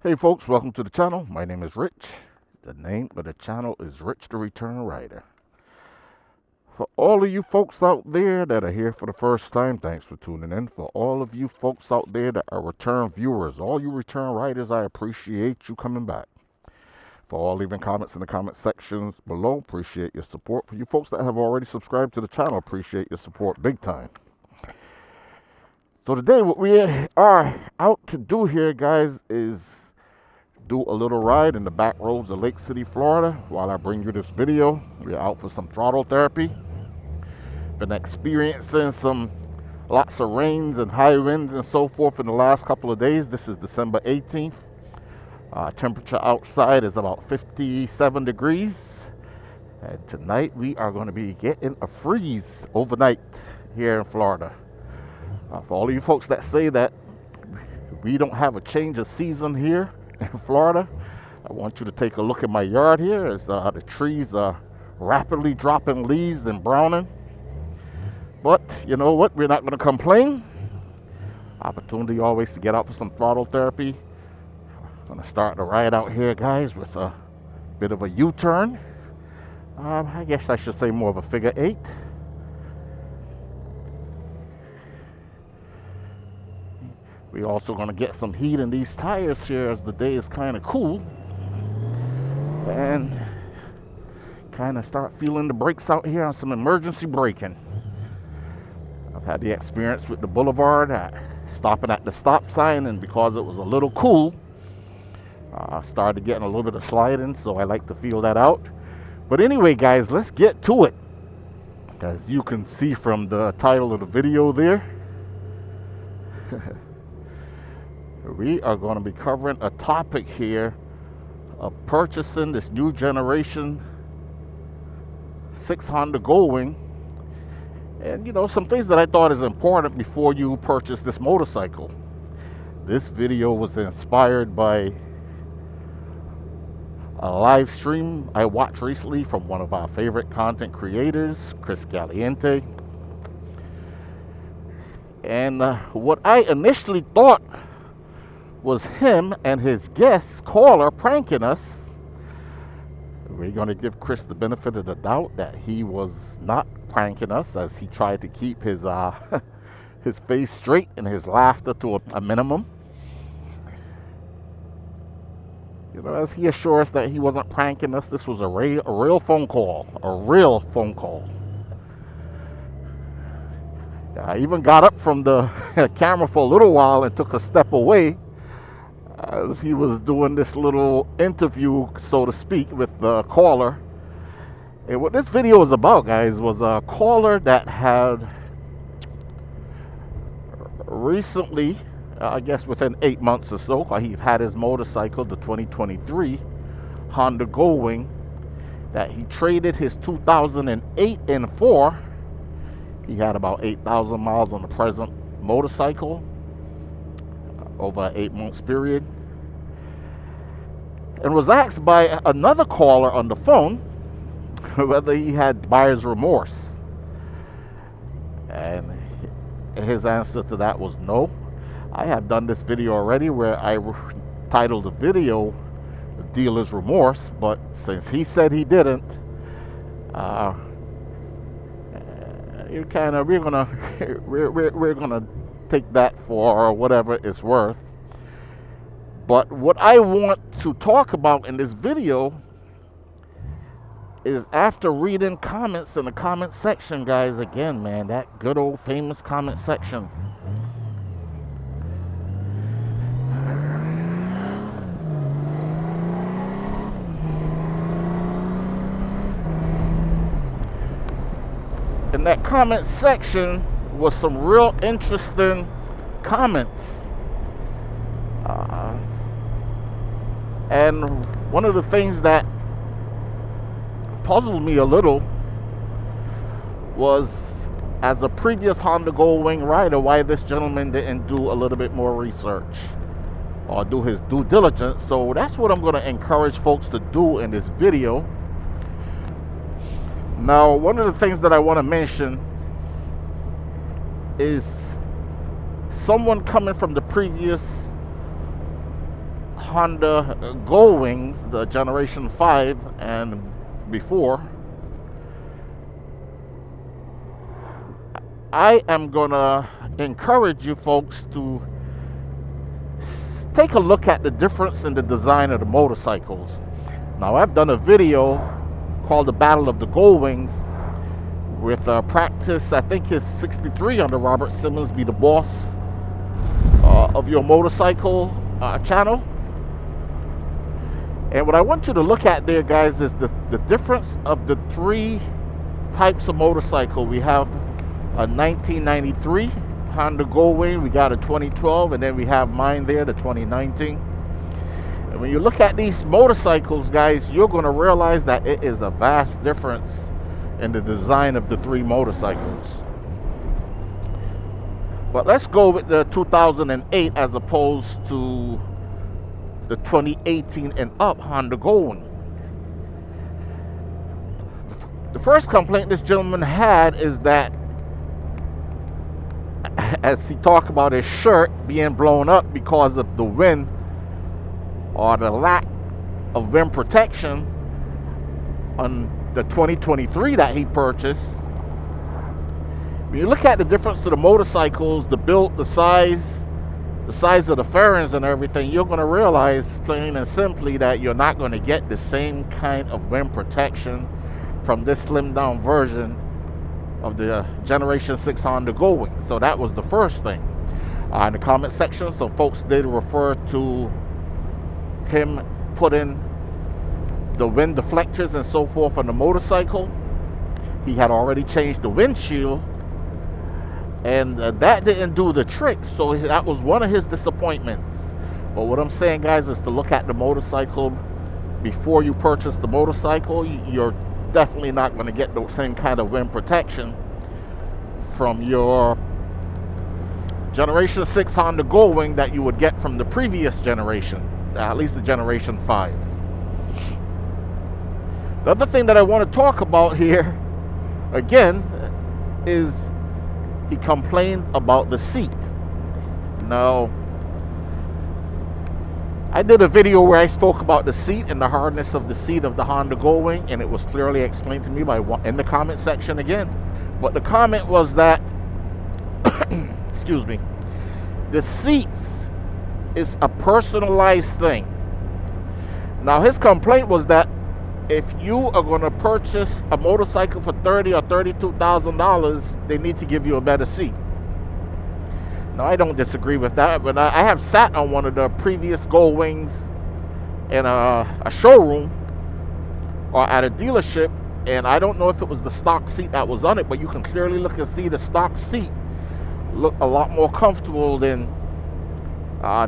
Hey folks, welcome to the channel. My name is Rich. The name of the channel is Rich the Return Rider. For all of you folks out there that are here for the first time, thanks for tuning in. For all of you folks out there that are return viewers, all you return riders, I appreciate you coming back. For all leaving comments in the comment sections below, appreciate your support. For you folks that have already subscribed to the channel, appreciate your support big time. So today what we are out to do here, guys, is do a little ride in the back roads of Lake City, Florida. While I bring you this video, we're out for some throttle therapy. Been experiencing lots of rains and high winds and so forth in the last couple of days. This is December 18th. Temperature outside is about 57 degrees. And tonight we are going to be getting a freeze overnight here in Florida. For all of you folks that say that we don't have a change of season here in Florida, I want you to take a look at my yard here as the trees are rapidly dropping leaves and browning. But you know what? We're not going to complain. Opportunity always to get out for some throttle therapy. I'm going to start the ride out here, guys, with a bit of a U-turn. I guess I should say more of a figure eight. We're also going to get some heat in these tires here as the day is kind of cool. And kind of start feeling the brakes out here on some emergency braking. I've had the experience with the Boulevard, stopping at the stop sign, and because it was a little cool, I started getting a little bit of sliding, so I like to feel that out. But anyway, guys, let's get to it. As you can see from the title of the video there, we are going to be covering a topic here of purchasing this new generation 6 Honda Goldwing. And you know, some things that I thought is important before you purchase this motorcycle. This video was inspired by a live stream I watched recently from one of our favorite content creators, Chris Galliente. And what I initially thought was him and his guest caller pranking us. We're going to give Chris the benefit of the doubt that he was not pranking us, as he tried to keep his his face straight and his laughter to a minimum. You know, as he assures us that he wasn't pranking us, this was a real phone call. A real phone call. I even got up from the camera for a little while and took a step away as he was doing this little interview, so to speak, with the caller. And what this video was about, guys, was a caller that had recently, I guess within 8 months or so, he had his motorcycle, the 2023 Honda Goldwing, that he traded his 2008 in for. He had about 8,000 miles on the present motorcycle over an 8 months period, and was asked by another caller on the phone whether he had buyer's remorse. And his answer to that was no. I have done this video already where I titled the video Dealer's Remorse, but since he said he didn't, we're gonna take that for whatever it's worth. But what I want to talk about in this video is, after reading comments in the comment section, guys, again, man, that good old famous comment section. In that comment section was some real interesting comments. And one of the things that puzzled me a little was, as a previous Honda Goldwing rider, why this gentleman didn't do a little bit more research or do his due diligence. So that's what I'm going to encourage folks to do in this video. Now, one of the things that I want to mention is someone coming from the previous Honda Goldwings, the Generation 5 and before, I am gonna encourage you folks to take a look at the difference in the design of the motorcycles. Now, I've done a video called The Battle of the Goldwings with practice, I think it's 63 under Robert Simmons, Be the Boss of Your Motorcycle channel. And what I want you to look at there, guys, is the difference of the three types of motorcycle. We have a 1993 Honda Goldwing, we got a 2012, and then we have mine there, the 2019. And when you look at these motorcycles, guys, you're going to realize that it is a vast difference in the design of the three motorcycles. But let's go with the 2008 as opposed to the 2018 and up Honda Goldwing. The first complaint this gentleman had is that, as he talked about his shirt being blown up because of the wind or the lack of wind protection on the 2023 that he purchased. When you look at the difference of the motorcycles, the build, the size of the fairings and everything, you're going to realize plain and simply that you're not going to get the same kind of wind protection from this slimmed down version of the Generation 6 Honda Goldwing. So that was the first thing. In the comment section, some folks did refer to him putting the wind deflectors and so forth on the motorcycle. He had already changed the windshield, and that didn't do the trick. So that was one of his disappointments. But what I'm saying, guys, is to look at the motorcycle before you purchase the motorcycle. You're definitely not going to get the same kind of wind protection from your Generation 6 Honda Goldwing that you would get from the previous generation, at least the Generation 5. The other thing that I want to talk about here, again, is he complained about the seat. Now, I did a video where I spoke about the seat and the hardness of the seat of the Honda Goldwing, and it was clearly explained to me in the comment section again. But the comment was that, excuse me, the seats is a personalized thing. Now, his complaint was that if you are going to purchase a motorcycle for $30,000 or $32,000, they need to give you a better seat. Now, I don't disagree with that, but I have sat on one of the previous Goldwings in a showroom or at a dealership, and I don't know if it was the stock seat that was on it, but you can clearly look and see the stock seat look a lot more comfortable than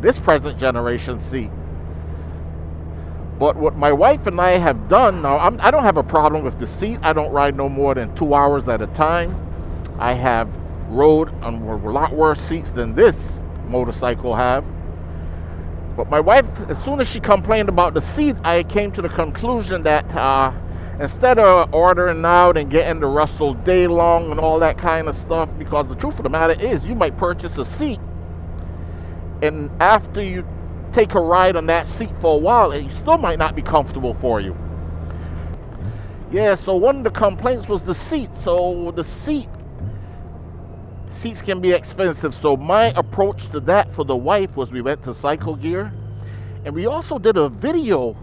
this present generation seat. But what my wife and I have done, now I don't have a problem with the seat. I don't ride no more than 2 hours at a time. I have rode on a lot worse seats than this motorcycle have. But my wife, as soon as she complained about the seat, I came to the conclusion that instead of ordering out and getting the Russell day long and all that kind of stuff, because the truth of the matter is you might purchase a seat, and after you take a ride on that seat for a while, it still might not be comfortable for you. Yeah, so one of the complaints was the seat. So the seats can be expensive. So my approach to that for the wife was we went to Cycle Gear, and we also did a video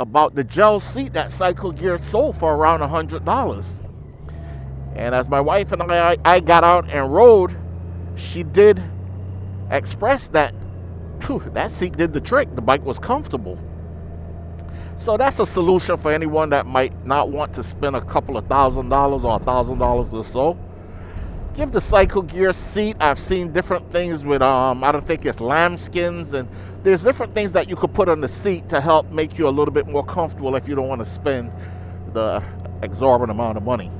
about the gel seat that Cycle Gear sold for around $100. And as my wife and I got out and rode, she did express that that seat did the trick. The bike was comfortable. So that's a solution for anyone that might not want to spend a couple of $1,000 or $1,000 or so. Give the Cycle Gear seat. I've seen different things with I don't think it's lambskins, and there's different things that you could put on the seat to help make you a little bit more comfortable if you don't want to spend the exorbitant amount of money.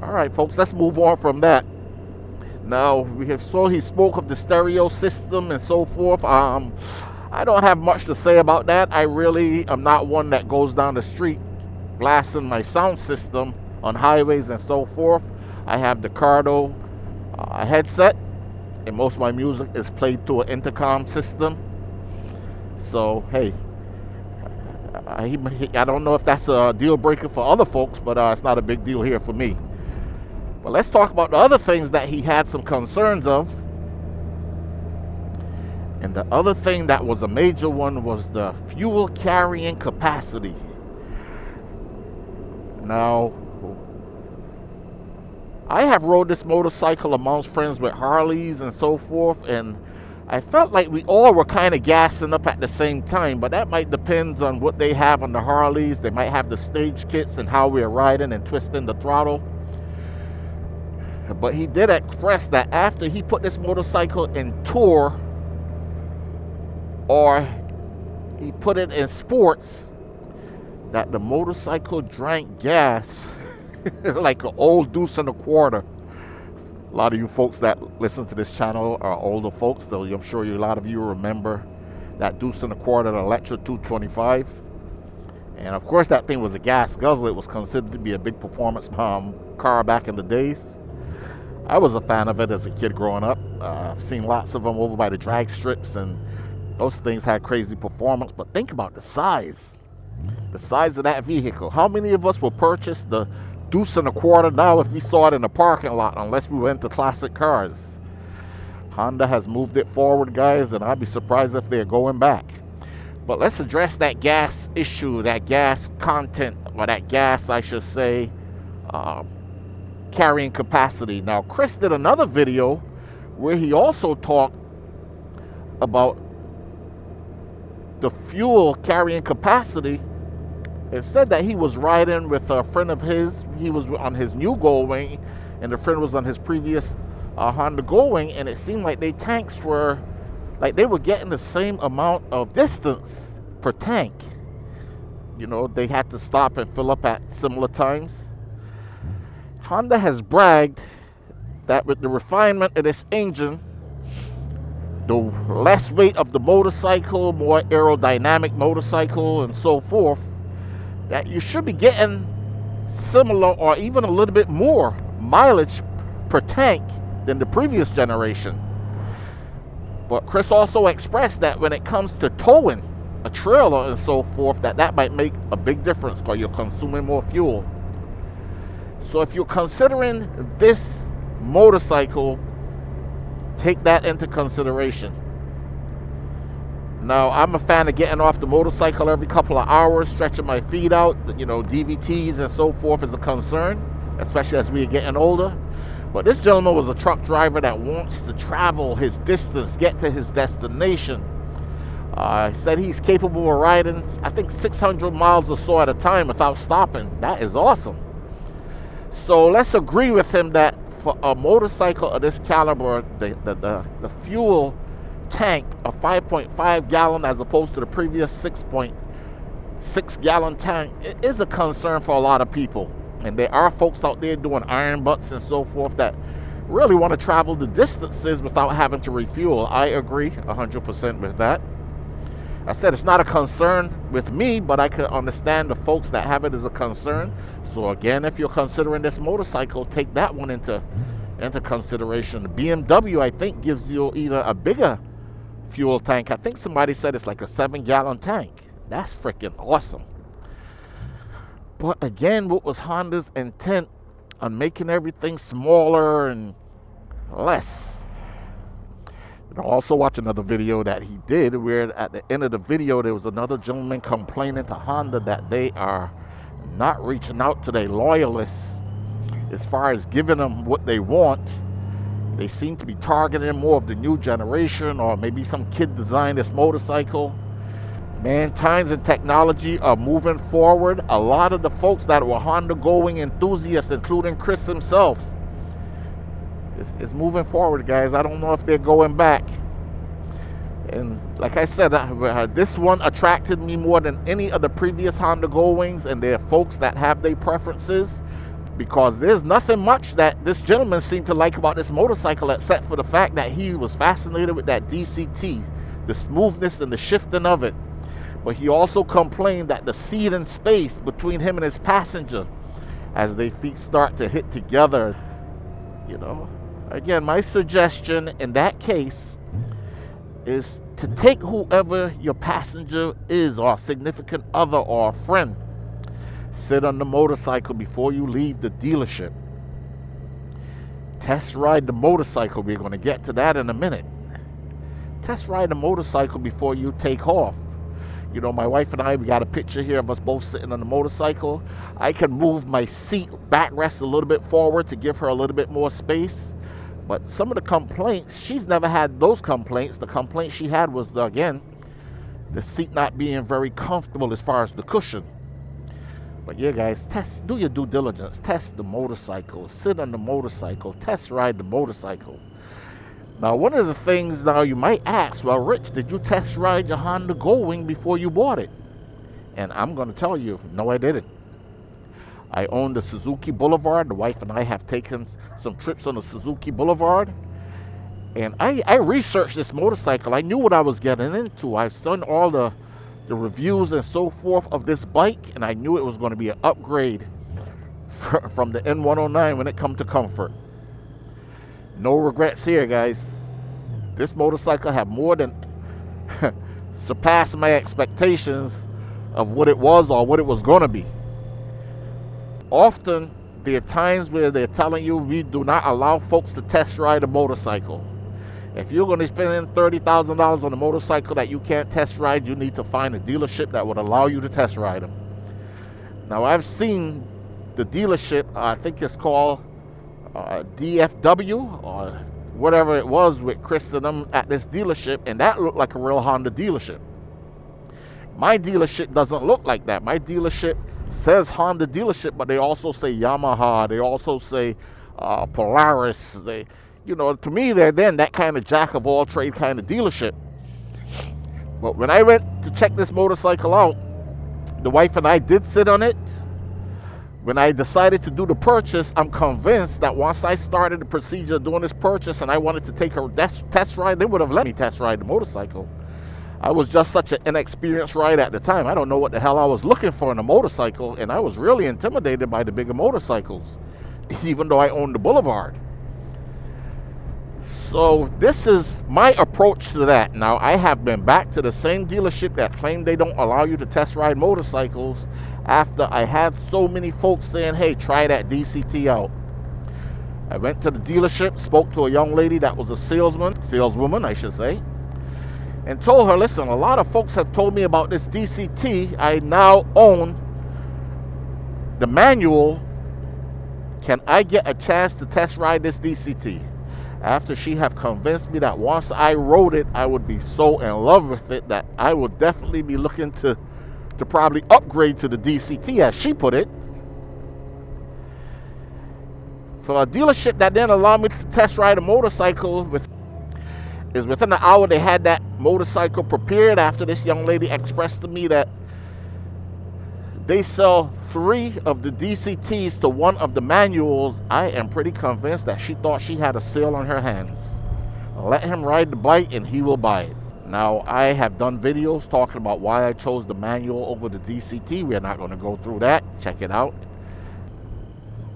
All right, folks, let's move on from that. Now, he spoke of the stereo system and so forth. I don't have much to say about that. I really am not one that goes down the street blasting my sound system on highways and so forth. I have the Cardo headset, and most of my music is played through an intercom system. So hey, I don't know if that's a deal breaker for other folks, but it's not a big deal here for me. But let's talk about the other things that he had some concerns of. And the other thing that was a major one was the fuel carrying capacity. Now, I have rode this motorcycle amongst friends with Harleys and so forth, and I felt like we all were kind of gassing up at the same time, but that might depend on what they have on the Harleys. They might have the stage kits and how we're riding and twisting the throttle. But he did express that after he put this motorcycle in tour, or he put it in sports, that the motorcycle drank gas like an old deuce and a quarter. A lot of you folks that listen to this channel are older folks, though I'm sure a lot of you remember that deuce and a quarter, the Electra 225. And of course that thing was a gas guzzler. It was considered to be a big performance car back in the days. I was a fan of it as a kid growing up. I've seen lots of them over by the drag strips, and those things had crazy performance. But think about the size of that vehicle. How many of us will purchase the deuce and a quarter now if we saw it in the parking lot, unless we went to classic cars? Honda has moved it forward, guys, and I'd be surprised if they're going back. But let's address that gas issue, that gas content, or that gas, I should say, carrying capacity. Now, Chris did another video where he also talked about the fuel carrying capacity. It said that he was riding with a friend of his. He was on his new Goldwing, and the friend was on his previous Honda Goldwing, and it seemed like their tanks were, like they were getting the same amount of distance per tank. You know, they had to stop and fill up at similar times. Honda has bragged that with the refinement of this engine, the less weight of the motorcycle, more aerodynamic motorcycle, and so forth, that you should be getting similar or even a little bit more mileage per tank than the previous generation. But Chris also expressed that when it comes to towing a trailer and so forth, that might make a big difference because you're consuming more fuel. So if you're considering this motorcycle, take that into consideration. Now, I'm a fan of getting off the motorcycle every couple of hours, stretching my feet out. You know, DVTs and so forth is a concern, especially as we are getting older. But this gentleman was a truck driver that wants to travel his distance, get to his destination. He said he's capable of riding, I think, 600 miles or so at a time without stopping. That is awesome. So let's agree with him that for a motorcycle of this caliber, the fuel tank, a 5.5 gallon as opposed to the previous 6.6 gallon tank, it is a concern for a lot of people. And there are folks out there doing iron butts and so forth that really want to travel the distances without having to refuel. I agree 100% with that. I said it's not a concern with me, but I could understand the folks that have it as a concern. So again, if you're considering this motorcycle, take that one into consideration. The BMW, I think, gives you either a bigger fuel tank. I think somebody said it's like a 7-gallon tank. That's freaking awesome. But again, what was Honda's intent on making everything smaller and less? Also watch another video that he did where at the end of the video there was another gentleman complaining to Honda that they are not reaching out to their loyalists as far as giving them what they want. They seem to be targeting more of the new generation, or maybe some kid designed this motorcycle. Man, times and technology are moving forward. A lot of the folks that were Honda Goldwing enthusiasts, including Chris himself, is moving forward, guys. I don't know if they're going back. And like I said, this one attracted me more than any of the previous Honda Goldwings, and there are folks that have their preferences, because there's nothing much that this gentleman seemed to like about this motorcycle except for the fact that he was fascinated with that DCT, the smoothness and the shifting of it. But he also complained that the seating space between him and his passenger, as their feet start to hit together, you know, Again, my suggestion in that case is to take whoever your passenger is, or significant other, or a friend. Sit on the motorcycle before you leave the dealership. Test ride the motorcycle. We're going to get to that in a minute. Test ride the motorcycle before you take off. You know, my wife and I, we got a picture here of us both sitting on the motorcycle. I can move my seat backrest a little bit forward to give her a little bit more space. But some of the complaints, she's never had those complaints. The complaint she had was, again, the seat not being very comfortable as far as the cushion. But yeah, guys, do your due diligence. Test the motorcycle. Sit on the motorcycle. Test ride the motorcycle. Now, one of the things now you might ask, well, Rich, did you test ride your Honda Goldwing before you bought it? And I'm going to tell you, no, I didn't. I own the Suzuki Boulevard. The wife and I have taken some trips on the Suzuki Boulevard. And I researched this motorcycle. I knew what I was getting into. I've seen all the reviews and so forth of this bike, and I knew it was going to be an upgrade from the N109 when it comes to comfort. No regrets here, guys. This motorcycle have more than surpassed my expectations of what it was or what it was going to be. Often, there are times where they're telling you we do not allow folks to test ride a motorcycle. If you're going to spend $30,000 on a motorcycle that you can't test ride, you need to find a dealership that would allow you to test ride them. Now, I've seen the dealership, I think it's called DFW or whatever it was, with Chris and them at this dealership, and that looked like a real Honda dealership. My dealership doesn't look like that. My dealership says Honda dealership, but they also say Yamaha. They also say Polaris. They, you know, to me, they're then that kind of jack of all trade kind of dealership. But when I went to check this motorcycle out, the wife and I did sit on it. When I decided to do the purchase, I'm convinced that once I started the procedure of doing this purchase and I wanted to take her test ride, they would have let me test ride the motorcycle. I was just such an inexperienced rider at the time. I don't know what the hell I was looking for in a motorcycle, and I was really intimidated by the bigger motorcycles, even though I owned the Boulevard. So this is my approach to that. Now, I have been back to the same dealership that claimed they don't allow you to test ride motorcycles after I had so many folks saying, hey, try that DCT out. I went to the dealership, spoke to a young lady that was a saleswoman, I should say, and told her, listen, a lot of folks have told me about this DCT. I now own the manual. Can I get a chance to test ride this DCT? After she have convinced me that once I rode it, I would be so in love with it that I would definitely be looking to probably upgrade to the DCT, as she put it. For a dealership that then allowed me to test ride a motorcycle within an hour they had that motorcycle prepared, after this young lady expressed to me that they sell 3 of the DCTs to 1 of the manuals. I am pretty convinced that she thought she had a sale on her hands. Let him ride the bike and he will buy it. Now, I have done videos talking about why I chose the manual over the DCT. We're not going to go through that. Check it out.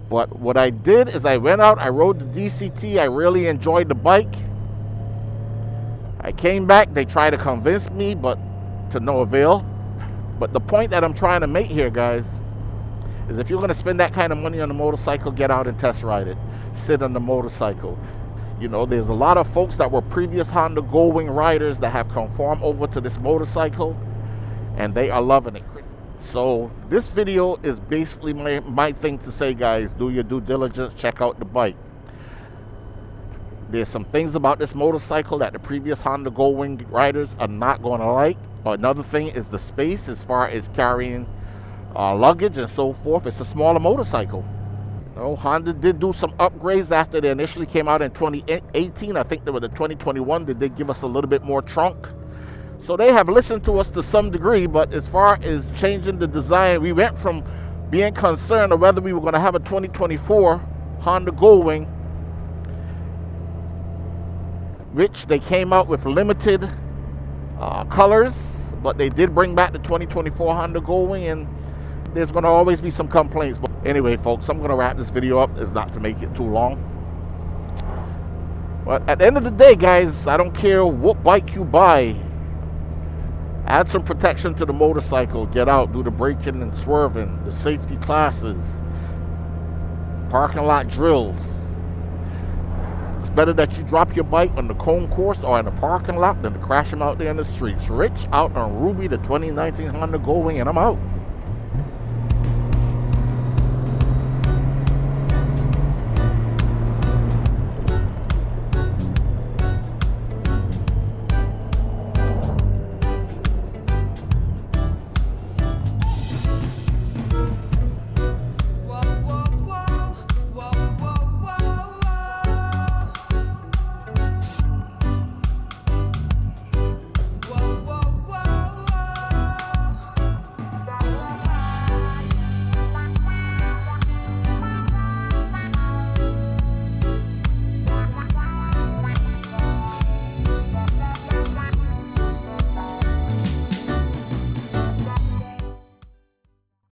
But what I did is I went out, I rode the DCT. I really enjoyed the bike. I came back. They tried to convince me, but to no avail. But the point that I'm trying to make here, guys, is if you're going to spend that kind of money on a motorcycle, get out and test ride it. Sit on the motorcycle. You know, there's a lot of folks that were previous Honda Goldwing riders that have conformed over to this motorcycle, and they are loving it. So this video is basically my thing to say, guys. Do your due diligence. Check out the bike. There's some things about this motorcycle that the previous Honda Goldwing riders are not going to like. Another thing is the space as far as carrying luggage and so forth. It's a smaller motorcycle. You know, Honda did do some upgrades after they initially came out in 2018. I think they were the 2021. They did give us a little bit more trunk. So they have listened to us to some degree, but as far as changing the design, we went from being concerned of whether we were going to have a 2024 Honda Goldwing, which they came out with limited colors, but they did bring back the 2024 Honda Goldwing, and there's going to always be some complaints. But anyway, folks, I'm going to wrap this video up. It's not to make it too long. But at the end of the day, guys, I don't care what bike you buy. Add some protection to the motorcycle. Get out, do the braking and swerving, the safety classes, parking lot drills. It's better that you drop your bike on the cone course or in the parking lot than to crash them out there in the streets. Rich out on Ruby, the 2019 Honda Goldwing, and I'm out.